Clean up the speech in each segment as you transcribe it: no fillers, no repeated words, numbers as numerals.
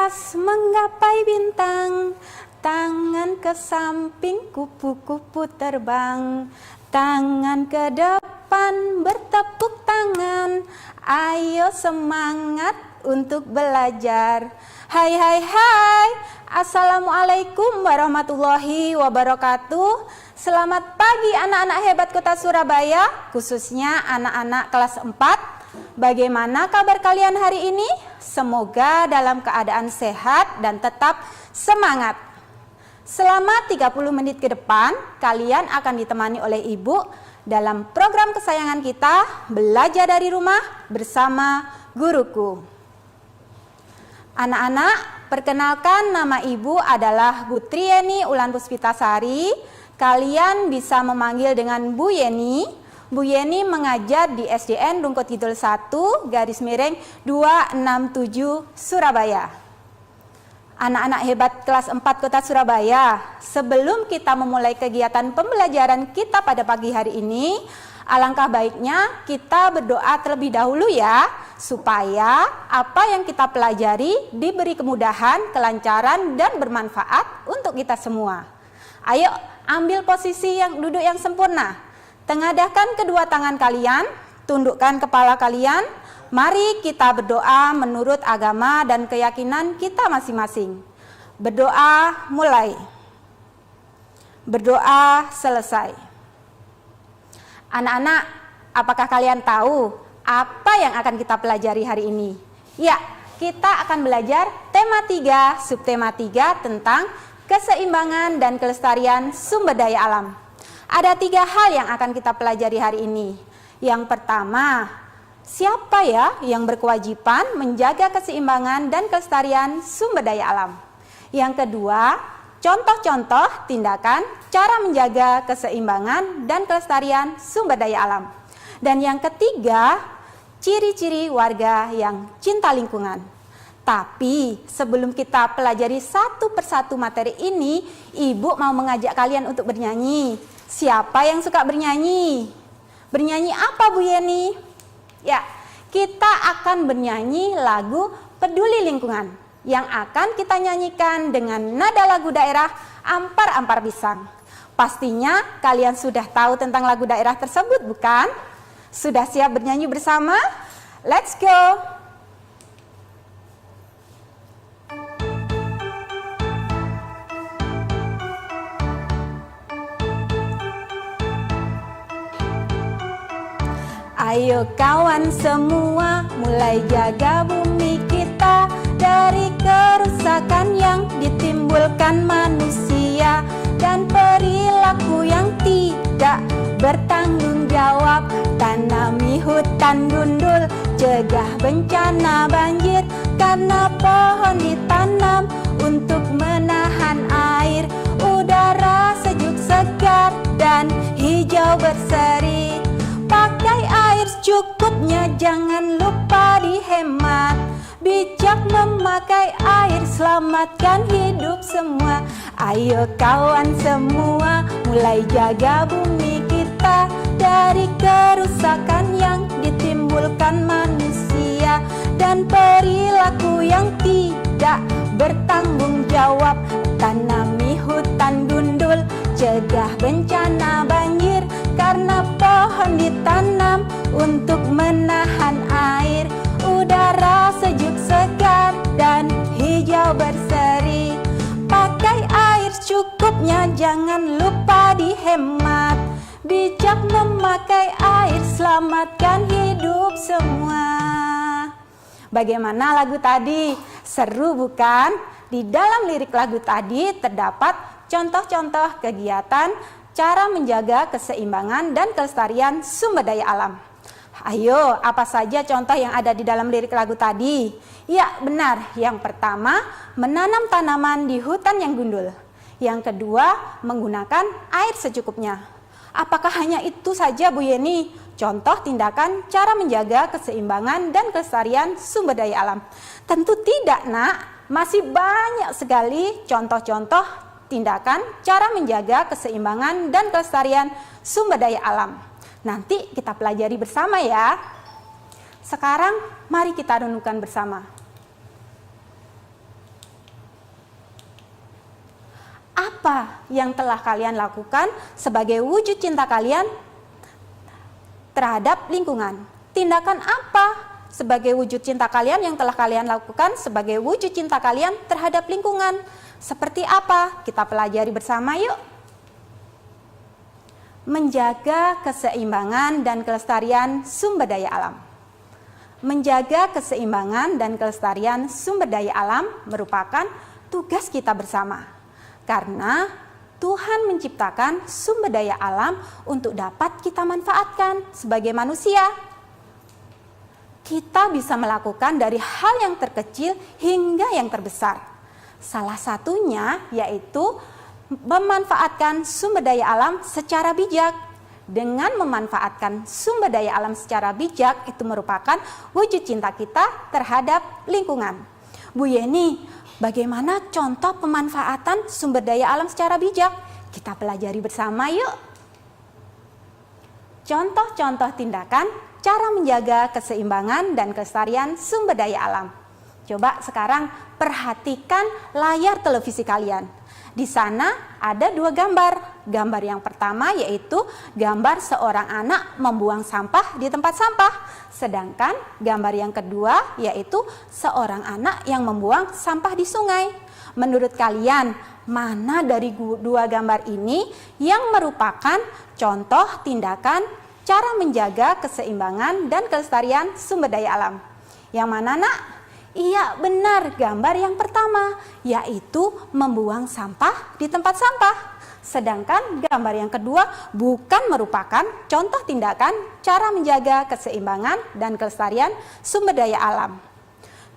atas menggapai bintang, tangan ke samping kupu-kupu terbang, tangan ke depan bertepuk tangan, ayo semangat untuk belajar. Hai hai hai, Assalamualaikum warahmatullahi wabarakatuh. Selamat pagi anak-anak hebat kota Surabaya, khususnya anak-anak kelas 4. Bagaimana kabar kalian hari ini? Semoga dalam keadaan sehat dan tetap semangat. Selama 30 menit ke depan, kalian akan ditemani oleh ibu dalam program kesayangan kita, Belajar dari Rumah bersama Guruku. Anak-anak, perkenalkan nama ibu adalah Bu Trieni Ulan Puspitasari. Kalian bisa memanggil dengan Bu Yeni. Bu Yeni mengajar di SDN Rungkut Kidul 1/267 Surabaya. Anak-anak hebat kelas 4 Kota Surabaya, sebelum kita memulai kegiatan pembelajaran kita pada pagi hari ini, alangkah baiknya kita berdoa terlebih dahulu ya, supaya apa yang kita pelajari diberi kemudahan, kelancaran, dan bermanfaat untuk kita semua. Ayo ambil posisi duduk yang sempurna. Tengadahkan kedua tangan kalian, tundukkan kepala kalian. Mari kita berdoa menurut agama dan keyakinan kita masing-masing. Berdoa mulai. Berdoa selesai. Anak-anak, apakah kalian tahu apa yang akan kita pelajari hari ini? Ya, kita akan belajar tema 3, subtema 3 tentang keseimbangan dan kelestarian sumber daya alam. Ada 3 hal yang akan kita pelajari hari ini. Yang pertama, siapa ya yang berkewajiban menjaga keseimbangan dan kelestarian sumber daya alam? Yang kedua, contoh-contoh tindakan cara menjaga keseimbangan dan kelestarian sumber daya alam. Dan yang ketiga, ciri-ciri warga yang cinta lingkungan. Tapi sebelum kita pelajari satu persatu materi ini, ibu mau mengajak kalian untuk bernyanyi. Siapa yang suka bernyanyi? Bernyanyi apa Bu Yeni? Ya, kita akan bernyanyi lagu Peduli Lingkungan yang akan kita nyanyikan dengan nada lagu daerah Ampar-Ampar Pisang. Pastinya kalian sudah tahu tentang lagu daerah tersebut, bukan? Sudah siap bernyanyi bersama? Let's go! Ayo kawan semua, mulai jaga bumi kita dari kerusakan yang ditimbulkan manusia dan perilaku yang tidak bertanggung jawab. Tanami hutan gundul, cegah bencana banjir, karena pohon ditanam untuk menahan air. Udara sejuk segar dan hijau berseri. Pakai air secukupnya, jangan lupa dihemat. Bijak memakai air, selamatkan hidup semua. Ayo kawan semua, mulai jaga bumi kita dari kerusakan yang ditimbulkan manusia dan perilaku yang tidak bertanggung jawab. Tanami hutan gundul, cegah bencana banjir, karena pohon ditanam untuk menahan air. Udara sejuk segar dan hijau berseri. Pakai air secukupnya, jangan lupa dihemat. Bijak memakai air, selamatkan hidup semua. Bagaimana lagu tadi? Seru bukan? Di dalam lirik lagu tadi terdapat contoh-contoh kegiatan cara menjaga keseimbangan dan kelestarian sumber daya alam. Ayo, apa saja contoh yang ada di dalam lirik lagu tadi? Ya, benar. Yang pertama, menanam tanaman di hutan yang gundul. Yang kedua, menggunakan air secukupnya. Apakah hanya itu saja Bu Yeni? Contoh tindakan cara menjaga keseimbangan dan kelestarian sumber daya alam. Tentu tidak, Nak. Masih banyak sekali contoh-contoh tindakan cara menjaga keseimbangan dan kelestarian sumber daya alam. Nanti kita pelajari bersama ya. Sekarang mari kita renungkan bersama. Apa yang telah kalian lakukan sebagai wujud cinta kalian terhadap lingkungan? Tindakan apa sebagai wujud cinta kalian yang telah kalian lakukan sebagai wujud cinta kalian terhadap lingkungan? Seperti apa? Kita pelajari bersama yuk. Menjaga keseimbangan dan kelestarian sumber daya alam. Menjaga keseimbangan dan kelestarian sumber daya alam merupakan tugas kita bersama. Karena Tuhan menciptakan sumber daya alam untuk dapat kita manfaatkan sebagai manusia. Kita bisa melakukan dari hal yang terkecil hingga yang terbesar. Salah satunya yaitu memanfaatkan sumber daya alam secara bijak. Dengan memanfaatkan sumber daya alam secara bijak itu merupakan wujud cinta kita terhadap lingkungan. Bu Yeni, bagaimana contoh pemanfaatan sumber daya alam secara bijak? Kita pelajari bersama yuk. Contoh-contoh tindakan cara menjaga keseimbangan dan kelestarian sumber daya alam. Coba sekarang perhatikan layar televisi kalian. Di sana ada dua gambar. Gambar yang pertama yaitu gambar seorang anak membuang sampah di tempat sampah. Sedangkan gambar yang kedua yaitu seorang anak yang membuang sampah di sungai. Menurut kalian, mana dari dua gambar ini yang merupakan contoh tindakan cara menjaga keseimbangan dan kelestarian sumber daya alam? Yang mana, Nak? Iya, benar, gambar yang pertama, yaitu membuang sampah di tempat sampah. Sedangkan gambar yang kedua bukan merupakan contoh tindakan cara menjaga keseimbangan dan kelestarian sumber daya alam.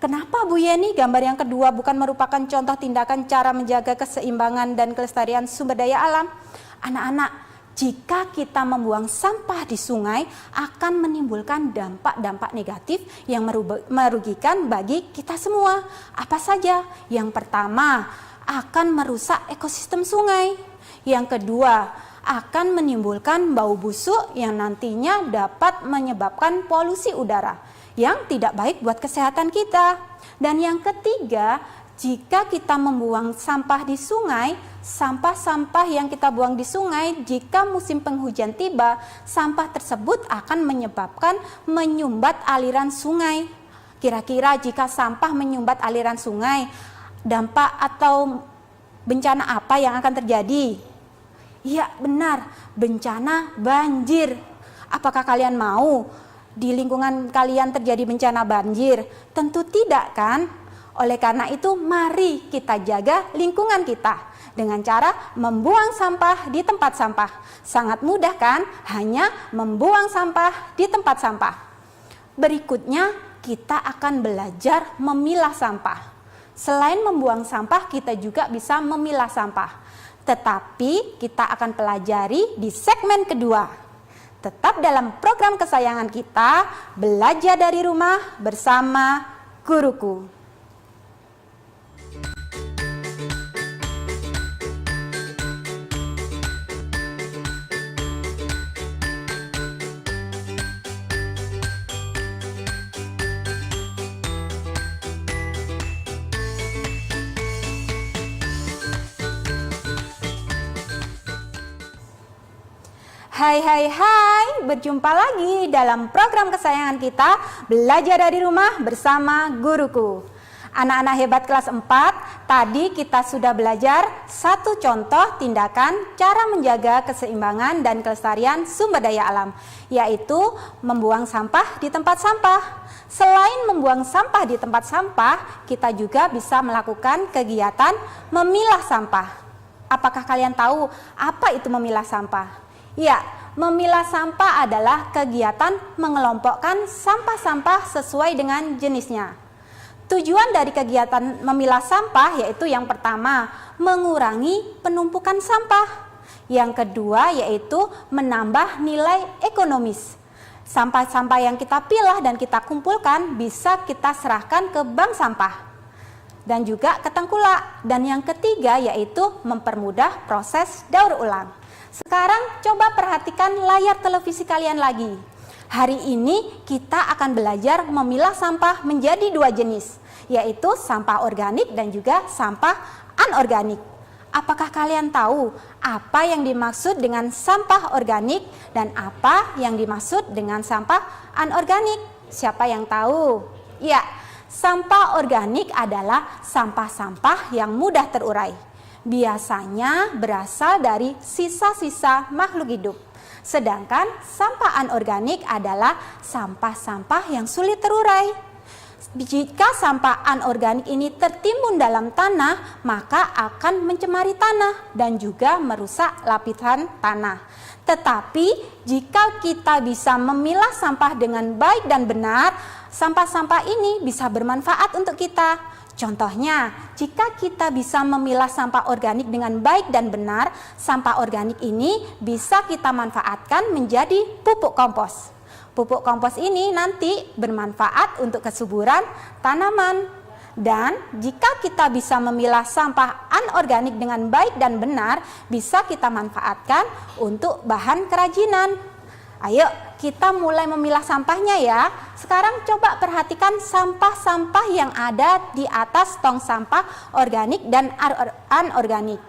Kenapa Bu Yeni gambar yang kedua bukan merupakan contoh tindakan cara menjaga keseimbangan dan kelestarian sumber daya alam? Anak-anak, jika kita membuang sampah di sungai akan menimbulkan dampak-dampak negatif yang merugikan bagi kita semua. Apa saja? Yang pertama, akan merusak ekosistem sungai. Yang kedua, akan menimbulkan bau busuk yang nantinya dapat menyebabkan polusi udara yang tidak baik buat kesehatan kita. Dan yang ketiga, jika kita membuang sampah di sungai, sampah-sampah yang kita buang di sungai, jika musim penghujan tiba, sampah tersebut akan menyebabkan menyumbat aliran sungai. Kira-kira jika sampah menyumbat aliran sungai, dampak atau bencana apa yang akan terjadi? Iya, benar, bencana banjir. Apakah kalian mau di lingkungan kalian terjadi bencana banjir? Tentu tidak, kan? Oleh karena itu, mari kita jaga lingkungan kita dengan cara membuang sampah di tempat sampah. Sangat mudah, kan? Hanya membuang sampah di tempat sampah. Berikutnya, kita akan belajar memilah sampah. Selain membuang sampah, kita juga bisa memilah sampah. Tetapi kita akan pelajari di segmen kedua. Tetap dalam program kesayangan kita, belajar dari rumah bersama guruku. Hai, berjumpa lagi dalam program kesayangan kita, belajar dari rumah bersama guruku. Anak-anak hebat kelas 4, tadi kita sudah belajar satu contoh tindakan cara menjaga keseimbangan dan kelestarian sumber daya alam, yaitu membuang sampah di tempat sampah. Selain membuang sampah di tempat sampah, kita juga bisa melakukan kegiatan memilah sampah. Apakah kalian tahu apa itu memilah sampah? Ya, memilah sampah adalah kegiatan mengelompokkan sampah-sampah sesuai dengan jenisnya. Tujuan dari kegiatan memilah sampah yaitu yang pertama, mengurangi penumpukan sampah. Yang kedua yaitu menambah nilai ekonomis. Sampah-sampah yang kita pilah dan kita kumpulkan bisa kita serahkan ke bank sampah dan juga ke tengkulak. Dan yang ketiga yaitu mempermudah proses daur ulang. Sekarang coba perhatikan layar televisi kalian lagi. Hari ini kita akan belajar memilah sampah menjadi dua jenis, yaitu sampah organik dan juga sampah anorganik. apakah kalian tahu apa yang dimaksud dengan sampah organik dan apa yang dimaksud dengan sampah anorganik? Siapa yang tahu? Ya, sampah organik adalah sampah-sampah yang mudah terurai. Biasanya berasal dari sisa-sisa makhluk hidup. Sedangkan sampah anorganik adalah sampah-sampah yang sulit terurai. Jika sampah anorganik ini tertimbun dalam tanah, maka akan mencemari tanah dan juga merusak lapisan tanah. Tetapi jika kita bisa memilah sampah dengan baik dan benar, sampah-sampah ini bisa bermanfaat untuk kita. Contohnya, jika kita bisa memilah sampah organik dengan baik dan benar, sampah organik ini bisa kita manfaatkan menjadi pupuk kompos. Pupuk kompos ini nanti bermanfaat untuk kesuburan tanaman. Dan jika kita bisa memilah sampah anorganik dengan baik dan benar, bisa kita manfaatkan untuk bahan kerajinan. Ayo kita mulai memilah sampahnya ya. Sekarang coba perhatikan sampah-sampah yang ada di atas tong sampah organik dan anorganik.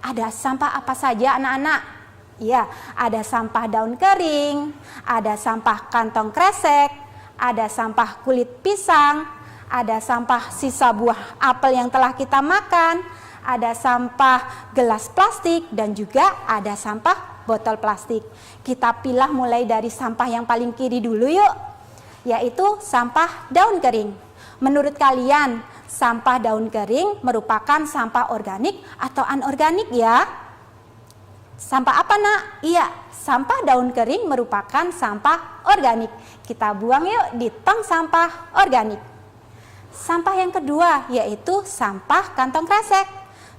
Ada sampah apa saja anak-anak? Ya, ada sampah daun kering, ada sampah kantong kresek, ada sampah kulit pisang, ada sampah sisa buah apel yang telah kita makan, ada sampah gelas plastik, dan juga ada sampah botol plastik. Kita pilah mulai dari sampah yang paling kiri dulu yuk, yaitu sampah daun kering. Menurut kalian, sampah daun kering merupakan sampah organik atau anorganik ya? Sampah apa nak? Iya, sampah daun kering merupakan sampah organik. Kita buang yuk di tong sampah organik. Sampah yang kedua yaitu sampah kantong kresek.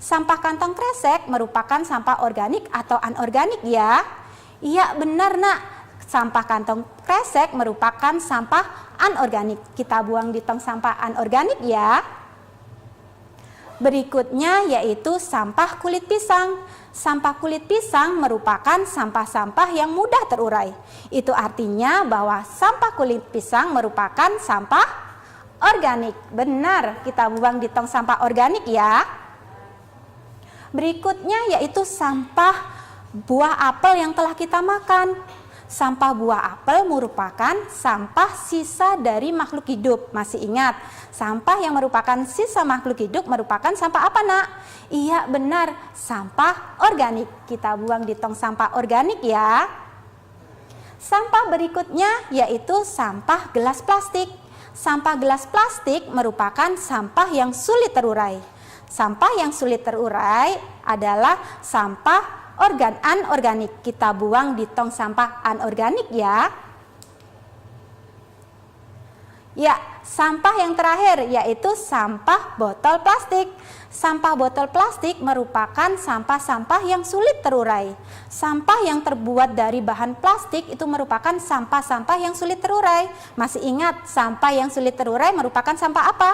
Sampah kantong kresek merupakan sampah organik atau anorganik ya? Iya benar nak, sampah kantong kresek merupakan sampah anorganik. Kita buang di tong sampah anorganik ya. Berikutnya yaitu sampah kulit pisang. Sampah kulit pisang merupakan sampah-sampah yang mudah terurai. Itu artinya bahwa sampah kulit pisang merupakan sampah organik. Benar, kita buang di tong sampah organik ya. Berikutnya yaitu sampah buah apel yang telah kita makan. Sampah buah apel merupakan sampah sisa dari makhluk hidup. Masih ingat, sampah yang merupakan sisa makhluk hidup merupakan sampah apa nak? Iya benar, sampah organik. Kita buang di tong sampah organik ya. Sampah berikutnya yaitu sampah gelas plastik. Sampah gelas plastik merupakan sampah yang sulit terurai. Sampah yang sulit terurai adalah sampah anorganik. Kita buang di tong sampah anorganik ya. Ya, sampah yang terakhir yaitu sampah botol plastik. Sampah botol plastik merupakan sampah-sampah yang sulit terurai. Sampah yang terbuat dari bahan plastik itu merupakan sampah-sampah yang sulit terurai. Masih ingat, sampah yang sulit terurai merupakan sampah apa?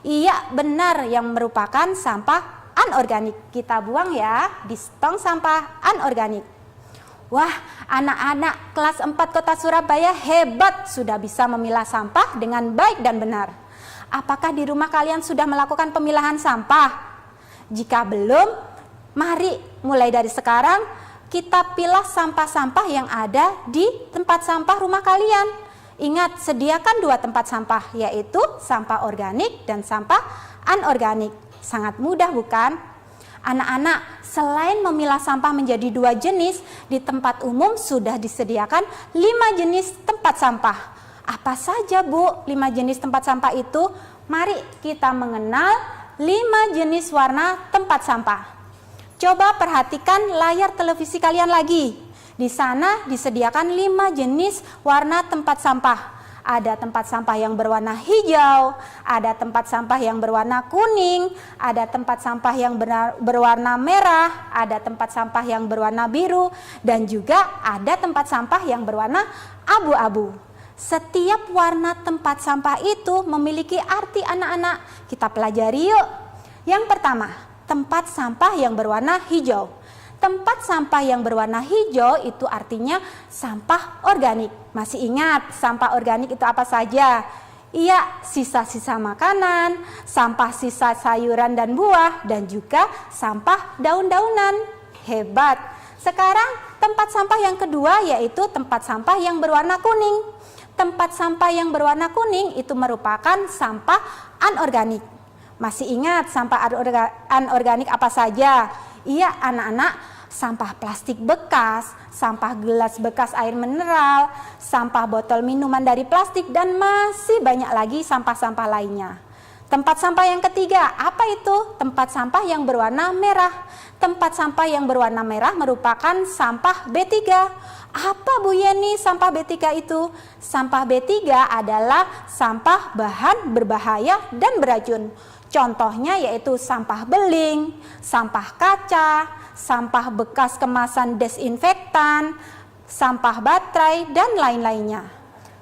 Iya benar, yang merupakan sampah anorganik. Kita buang ya di tong sampah anorganik. Wah, anak-anak kelas 4 Kota Surabaya hebat, sudah bisa memilah sampah dengan baik dan benar. Apakah di rumah kalian sudah melakukan pemilahan sampah? Jika belum, mari mulai dari sekarang kita pilah sampah-sampah yang ada di tempat sampah rumah kalian. Ingat, sediakan 2 tempat sampah, yaitu sampah organik dan sampah anorganik. Sangat mudah bukan? Anak-anak, selain memilah sampah menjadi 2 jenis, di tempat umum sudah disediakan 5 jenis tempat sampah. Apa saja Bu 5 jenis tempat sampah itu? Mari kita mengenal 5 jenis warna tempat sampah. Coba perhatikan layar televisi kalian lagi. Di sana disediakan 5 jenis warna tempat sampah. Ada tempat sampah yang berwarna hijau, ada tempat sampah yang berwarna kuning, ada tempat sampah yang berwarna merah, ada tempat sampah yang berwarna biru, dan juga ada tempat sampah yang berwarna abu-abu. Setiap warna tempat sampah itu memiliki arti anak-anak. Kita pelajari yuk. Yang pertama, tempat sampah yang berwarna hijau. Tempat sampah yang berwarna hijau itu artinya sampah organik. Masih ingat sampah organik itu apa saja? Iya, sisa-sisa makanan, sampah sisa sayuran dan buah, dan juga sampah daun-daunan. Hebat. Sekarang tempat sampah yang kedua yaitu tempat sampah yang berwarna kuning. Tempat sampah yang berwarna kuning itu merupakan sampah anorganik. Masih ingat sampah anorganik apa saja? Iya, anak-anak, sampah plastik bekas, sampah gelas bekas air mineral, sampah botol minuman dari plastik, dan masih banyak lagi sampah-sampah lainnya. Tempat sampah yang ketiga, apa itu? Tempat sampah yang berwarna merah. Tempat sampah yang berwarna merah merupakan sampah B3. Apa Bu Yeni sampah B3 itu? Sampah B3 adalah sampah bahan berbahaya dan beracun. Contohnya yaitu sampah beling, sampah kaca, sampah bekas kemasan desinfektan, sampah baterai, dan lain-lainnya.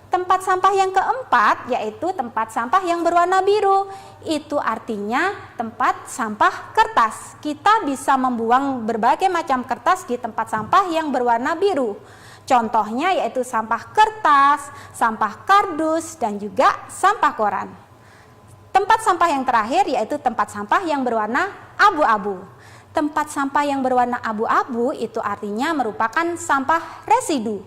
Tempat sampah yang keempat yaitu tempat sampah yang berwarna biru. Itu artinya tempat sampah kertas. Kita bisa membuang berbagai macam kertas di tempat sampah yang berwarna biru. Contohnya yaitu sampah kertas, sampah kardus, dan juga sampah koran. Tempat sampah yang terakhir yaitu tempat sampah yang berwarna abu-abu. Tempat sampah yang berwarna abu-abu itu artinya merupakan sampah residu.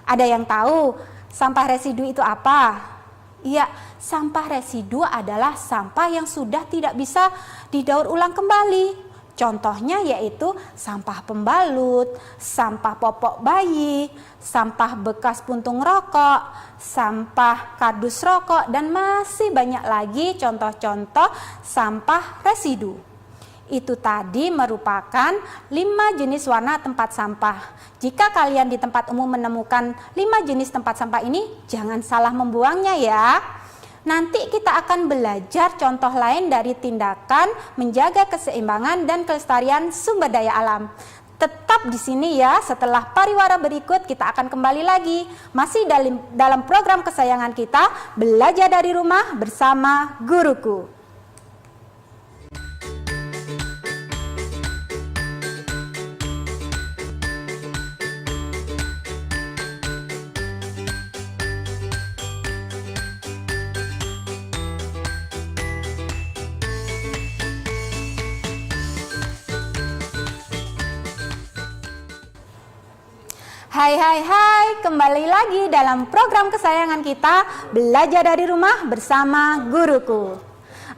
Ada yang tahu sampah residu itu apa? Iya, sampah residu adalah sampah yang sudah tidak bisa didaur ulang kembali. Contohnya yaitu sampah pembalut, sampah popok bayi, sampah bekas puntung rokok, sampah kardus rokok, dan masih banyak lagi contoh-contoh sampah residu. Itu tadi merupakan 5 jenis warna tempat sampah. Jika kalian di tempat umum menemukan 5 jenis tempat sampah ini, jangan salah membuangnya ya. Nanti kita akan belajar contoh lain dari tindakan menjaga keseimbangan dan kelestarian sumber daya alam. Tetap di sini ya, setelah pariwara berikut kita akan kembali lagi. Masih dalam program kesayangan kita, belajar dari rumah bersama guruku. Hai, kembali lagi dalam program kesayangan kita, belajar dari rumah bersama guruku.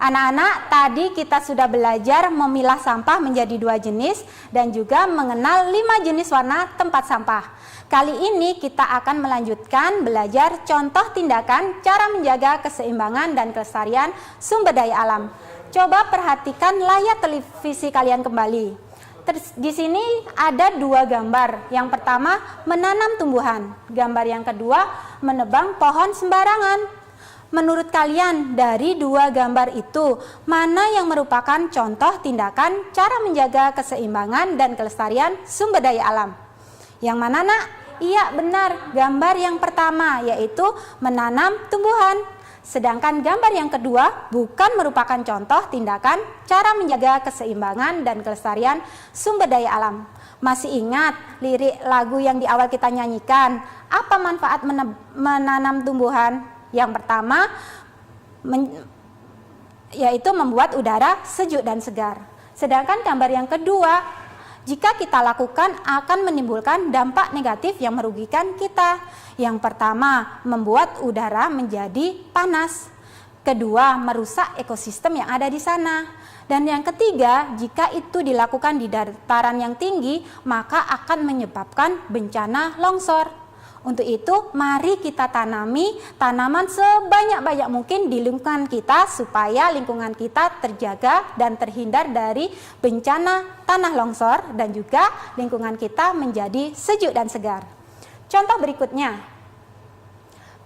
Anak-anak, tadi kita sudah belajar memilah sampah menjadi 2 jenis dan juga mengenal 5 jenis warna tempat sampah. Kali ini kita akan melanjutkan belajar contoh tindakan cara menjaga keseimbangan dan kelestarian sumber daya alam. Coba perhatikan layar televisi kalian kembali. Di sini ada 2 gambar. Yang pertama menanam tumbuhan, gambar yang kedua menebang pohon sembarangan. Menurut kalian dari 2 gambar itu mana yang merupakan contoh tindakan cara menjaga keseimbangan dan kelestarian sumber daya alam? Yang mana nak? Iya benar, gambar yang pertama yaitu menanam tumbuhan. Sedangkan gambar yang kedua bukan merupakan contoh tindakan cara menjaga keseimbangan dan kelestarian sumber daya alam. Masih ingat lirik lagu yang di awal kita nyanyikan? Apa manfaat menanam tumbuhan? Yang pertama yaitu membuat udara sejuk dan segar. Sedangkan gambar yang kedua, jika kita lakukan akan menimbulkan dampak negatif yang merugikan kita. Yang pertama, membuat udara menjadi panas. Kedua, merusak ekosistem yang ada di sana. Dan yang ketiga, jika itu dilakukan di dataran yang tinggi, maka akan menyebabkan bencana longsor. Untuk itu, mari kita tanami tanaman sebanyak-banyak mungkin di lingkungan kita supaya lingkungan kita terjaga dan terhindar dari bencana tanah longsor dan juga lingkungan kita menjadi sejuk dan segar. Contoh berikutnya,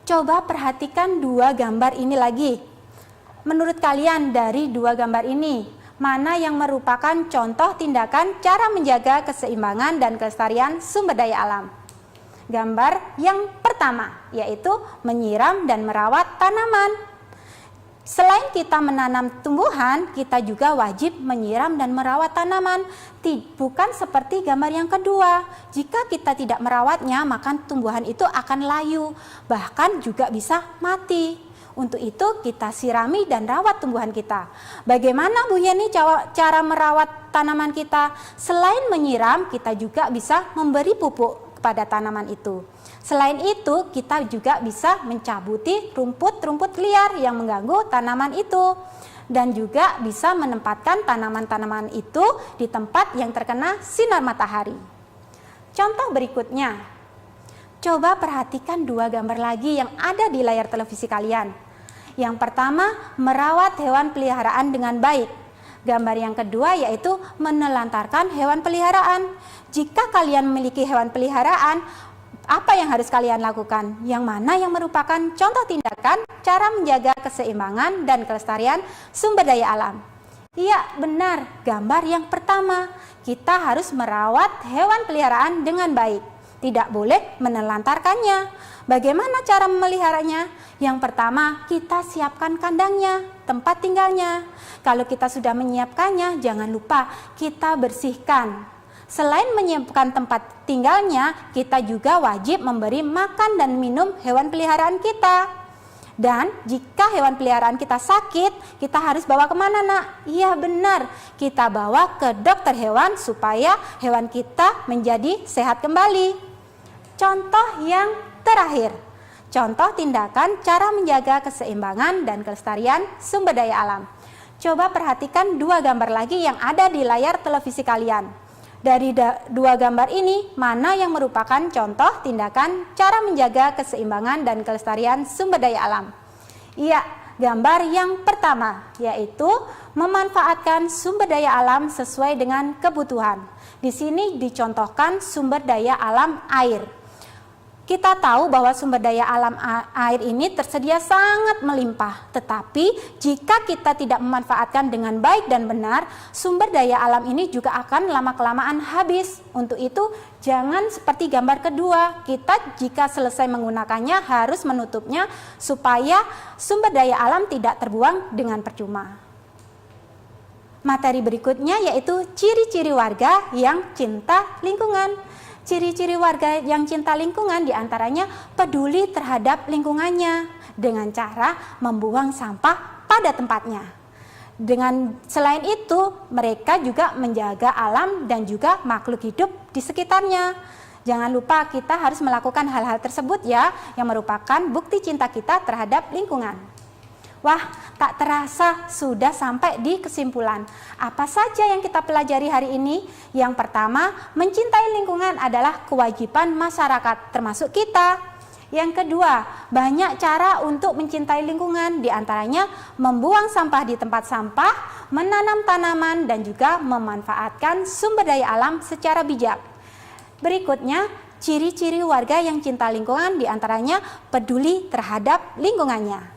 coba perhatikan 2 gambar ini lagi. Menurut kalian dari 2 gambar ini, mana yang merupakan contoh tindakan cara menjaga keseimbangan dan kelestarian sumber daya alam? Gambar yang pertama yaitu menyiram dan merawat tanaman. Selain kita menanam tumbuhan, kita juga wajib menyiram dan merawat tanaman. Bukan seperti gambar yang kedua. Jika kita tidak merawatnya, maka tumbuhan itu akan layu, bahkan juga bisa mati. Untuk itu kita sirami dan rawat tumbuhan kita. Bagaimana Bu Yeni cara merawat tanaman kita? Selain menyiram, kita juga bisa memberi pupuk kepada tanaman itu. Selain itu, kita juga bisa mencabuti rumput-rumput liar yang mengganggu tanaman itu. Dan juga bisa menempatkan tanaman-tanaman itu di tempat yang terkena sinar matahari. Contoh berikutnya, coba perhatikan dua gambar lagi yang ada di layar televisi kalian. Yang pertama, merawat hewan peliharaan dengan baik. Gambar yang kedua yaitu menelantarkan hewan peliharaan. Jika kalian memiliki hewan peliharaan, apa yang harus kalian lakukan? Yang mana yang merupakan contoh tindakan cara menjaga keseimbangan dan kelestarian sumber daya alam? Iya, benar. Gambar yang pertama, kita harus merawat hewan peliharaan dengan baik. Tidak boleh menelantarkannya. Bagaimana cara memeliharanya? Yang pertama, kita siapkan kandangnya, tempat tinggalnya. Kalau kita sudah menyiapkannya, jangan lupa kita bersihkan. Selain menyiapkan tempat tinggalnya, kita juga wajib memberi makan dan minum hewan peliharaan kita. Dan jika hewan peliharaan kita sakit, kita harus bawa kemana, Nak? Iya benar, kita bawa ke dokter hewan supaya hewan kita menjadi sehat kembali. Contoh yang terakhir, contoh tindakan cara menjaga keseimbangan dan kelestarian sumber daya alam. Coba perhatikan dua gambar lagi yang ada di layar televisi kalian. Dari dua gambar ini, mana yang merupakan contoh tindakan cara menjaga keseimbangan dan kelestarian sumber daya alam? Iya, gambar yang pertama, yaitu memanfaatkan sumber daya alam sesuai dengan kebutuhan. Di sini dicontohkan sumber daya alam air. Kita tahu bahwa sumber daya alam air ini tersedia sangat melimpah, tetapi jika kita tidak memanfaatkan dengan baik dan benar, sumber daya alam ini juga akan lama-kelamaan habis. Untuk itu, jangan seperti gambar kedua, kita jika selesai menggunakannya harus menutupnya supaya sumber daya alam tidak terbuang dengan percuma. Materi berikutnya yaitu ciri-ciri warga yang cinta lingkungan. Ciri-ciri warga yang cinta lingkungan diantaranya peduli terhadap lingkungannya dengan cara membuang sampah pada tempatnya. Selain itu, mereka juga menjaga alam dan juga makhluk hidup di sekitarnya. Jangan lupa kita harus melakukan hal-hal tersebut ya, yang merupakan bukti cinta kita terhadap lingkungan. Wah, tak terasa sudah sampai di kesimpulan. Apa saja yang kita pelajari hari ini? Yang pertama, mencintai lingkungan adalah kewajiban masyarakat, termasuk kita. Yang kedua, banyak cara untuk mencintai lingkungan, diantaranya membuang sampah di tempat sampah, menanam tanaman, dan juga memanfaatkan sumber daya alam secara bijak. Berikutnya, ciri-ciri warga yang cinta lingkungan diantaranya peduli terhadap lingkungannya.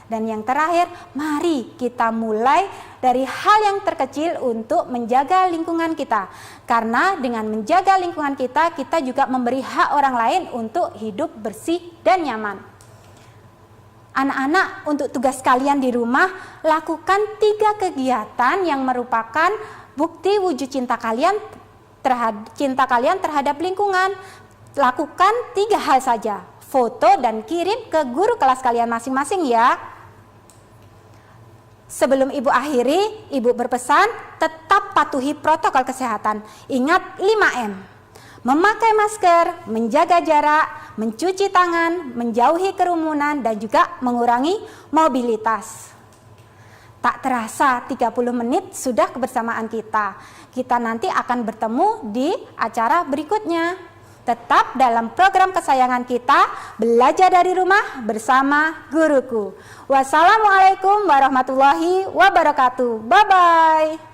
Dan yang terakhir, mari kita mulai dari hal yang terkecil untuk menjaga lingkungan kita. Karena dengan menjaga lingkungan kita, kita juga memberi hak orang lain untuk hidup bersih dan nyaman. Anak-anak, untuk tugas kalian di rumah, lakukan 3 kegiatan yang merupakan bukti wujud cinta kalian terhadap lingkungan. Lakukan 3 hal saja, foto dan kirim ke guru kelas kalian masing-masing ya. Sebelum Ibu akhiri, Ibu berpesan tetap patuhi protokol kesehatan. Ingat 5M. Memakai masker, menjaga jarak, mencuci tangan, menjauhi kerumunan, dan juga mengurangi mobilitas. Tak terasa 30 menit sudah kebersamaan kita. Kita nanti akan bertemu di acara berikutnya. Tetap dalam program kesayangan kita, belajar dari rumah bersama guruku. Wassalamualaikum warahmatullahi wabarakatuh. Bye-bye.